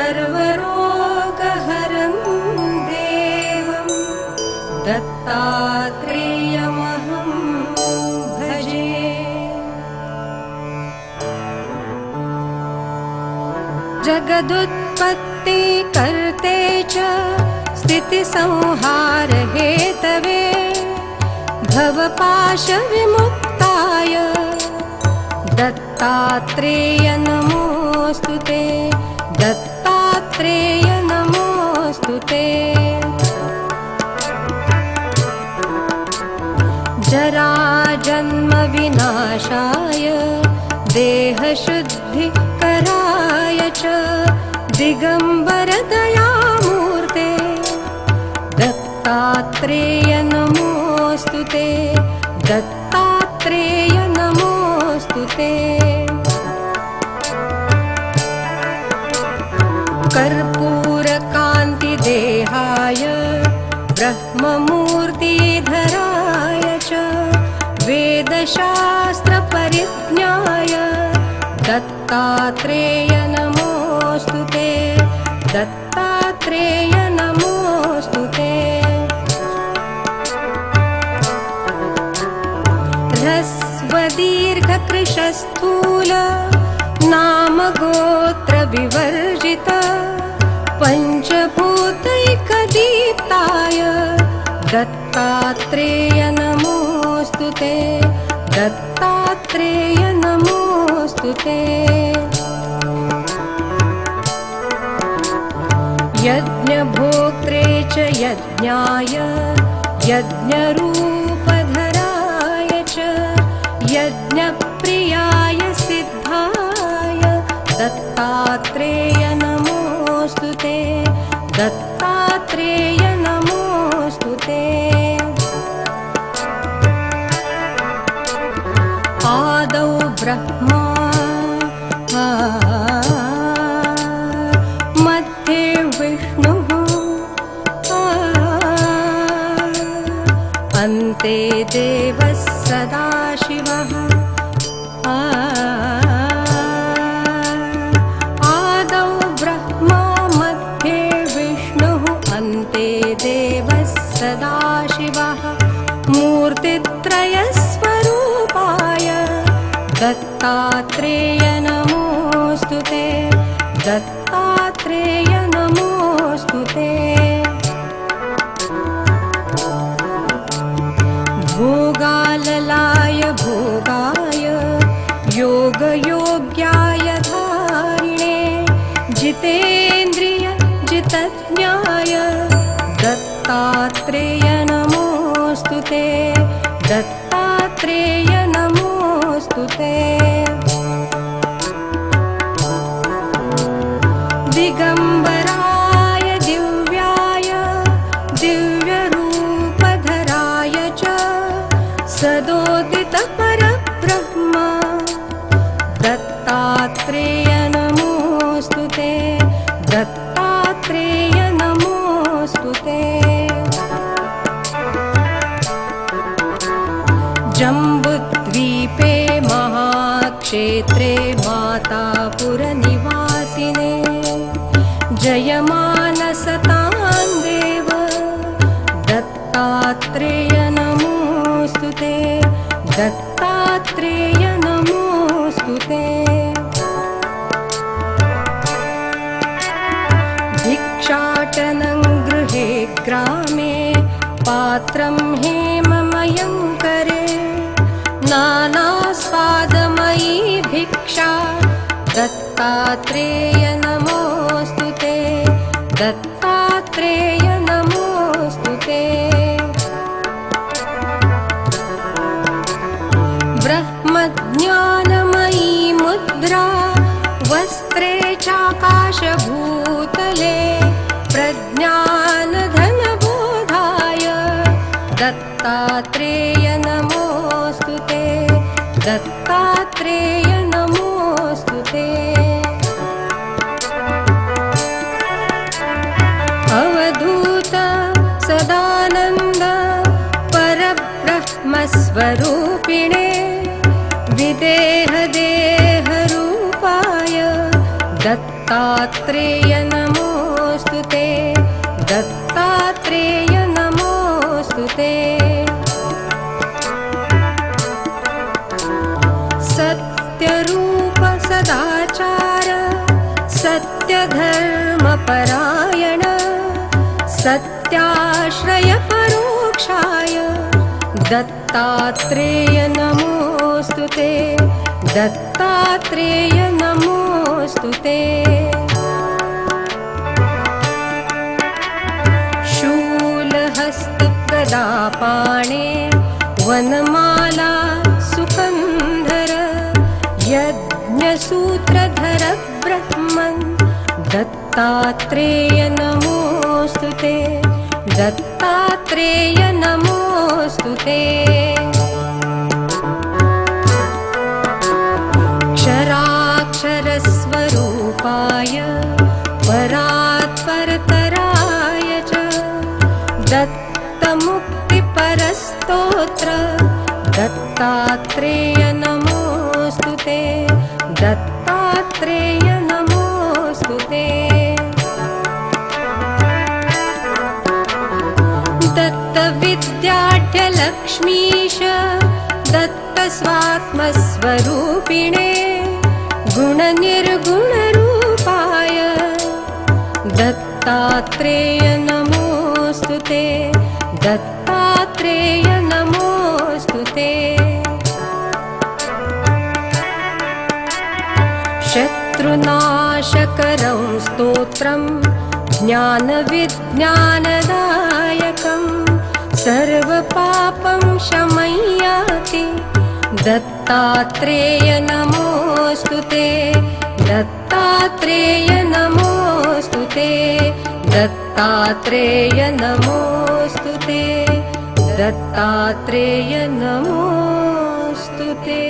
सर्वरोगहरं देवं दत्तात्रेयमहं भजे। जगदुत्पत्ति कर्ते च स्थितिसंहारहेतवे भवपाशविमुक्ताय दत्तात्रेय नमोऽस्तु ते। दत्तात्रेय नमोऽस्तु ते। जराजन्मविनाशाय देहशुद्धिकराय च दिगम्बरदयामूर्ते दत्तात्रेय नमोऽस्तु ते। दत्तात्रेय नमोऽस्तु ते। कर्पूरकान्तिदेहाय ब्रह्ममूर्तिधराय च वेदशास्त्रपरिज्ञाय दत्तात्रेय नमोऽस्तु ते। दत्तात्रेय नमोऽस्तु ते। ह्रस्वदीर्घकृशस्थूल नामगोत्रविवर्जित पञ्चभूतैकदीप्ताय दत्तात्रेय नमोऽस्तु ते। दत्तात्रेय नमोऽस्तु ते। यज्ञभोक्त्रे च यज्ञाय यज्ञरूपधराय च यज्ञप्रियाय सिद्धाय दत्तात्रेय नमोऽस्तु ते। दत्तात्रेय नमोऽस्तु ते। आदौ ब्रह्मा मध्ये विष्णुः अन्ते देवः सदाशिवः। आदौ ब्रह्मा मध्ये विष्णुः अन्ते देवः सदाशिवः मूर्तित्रयस्वरूपाय दत्तात्रेय नमोऽस्तु ते। दत्तात्रेय नमोऽस्तु ते। भोगाललाय भोगाय योगयोग्याय धारिणे जितेन्द्रिय जितज्ञाय दत्तात्रेय नमोऽस्तु ते। दत्तात्रेय नमोऽस्तु ते। दिगम्बराय दिव्याय दिव्यरूपधराय च सदोदितपरब्रह्म दत्तात्रेय नमोऽस्तु ते। दत्तात्रेय नमोऽस्तु ते। जम्बुद्वीपे महाक्षेत्रे मातापुरनिवासिने जयमानसतां देव दत्तात्रेय नमोऽस्तु ते। दत्तात्रेय नमोऽस्तु ते। भिक्षाटनं गृहे ग्रामे पात्रं हेममयं करे नानास्वादमयी भिक्षा दत्तात्रेय नमोऽस्तु ते। दत्तात्रेय नमोऽस्तु ते। ब्रह्मज्ञानमयी मुद्रा वस्त्रे चाकाशभूतले प्रज्ञानधनबोधाय दत्तात्रेय नमोऽस्तु ते। दत्तात्रेय नमोऽस्तु ते। अवधूत सदानन्द परब्रह्मस्वरूपिणे विदेहदेहरूपाय दत्तात्रेय दत्तात्रेय नमोऽस्तु ते दत्तात्रेय नमोऽस्तु ते सत्यरूप सदाचार सत्यधर्मपरायण सत्याश्रय परोक्षाय दत्तात्रेय नमोऽस्तु ते दत्तात्रेय नमोऽस्तु ते शूलहस्तगदापाणे वनमाला सुकन्धर यज्ञसूत्रधर ब्रह्मन् दत्तात्रेय नमोऽस्तु ते दत्तात्रेय नमोऽस्तु ते क्षराक्षरस्वरूपाय परात्परतराय च दत्तमुक्तिपरस्तोत्र दत्तात्रेय नमोऽस्तु ते दत्तात्रेय नमोऽस्तु ते दत्तविद्याढ्यलक्ष्मीश दत्तस्वात्मस्वरूपिणे गुणनिर्गुणरूपाय दत्तात्रेय नमोऽस्तु ते दत्तात्रेय नमोऽस्तु ते शत्रुनाशकरं स्तोत्रं ज्ञानविज्ञानदायकं सर्वपापं शमय्याति दत्तात्रेय नमोऽस्तु ते दत्तात्रेय नमोऽस्तु ते दत्तात्रेय नमोऽस्तु ते दत्तात्रेय नमोऽस्तु ते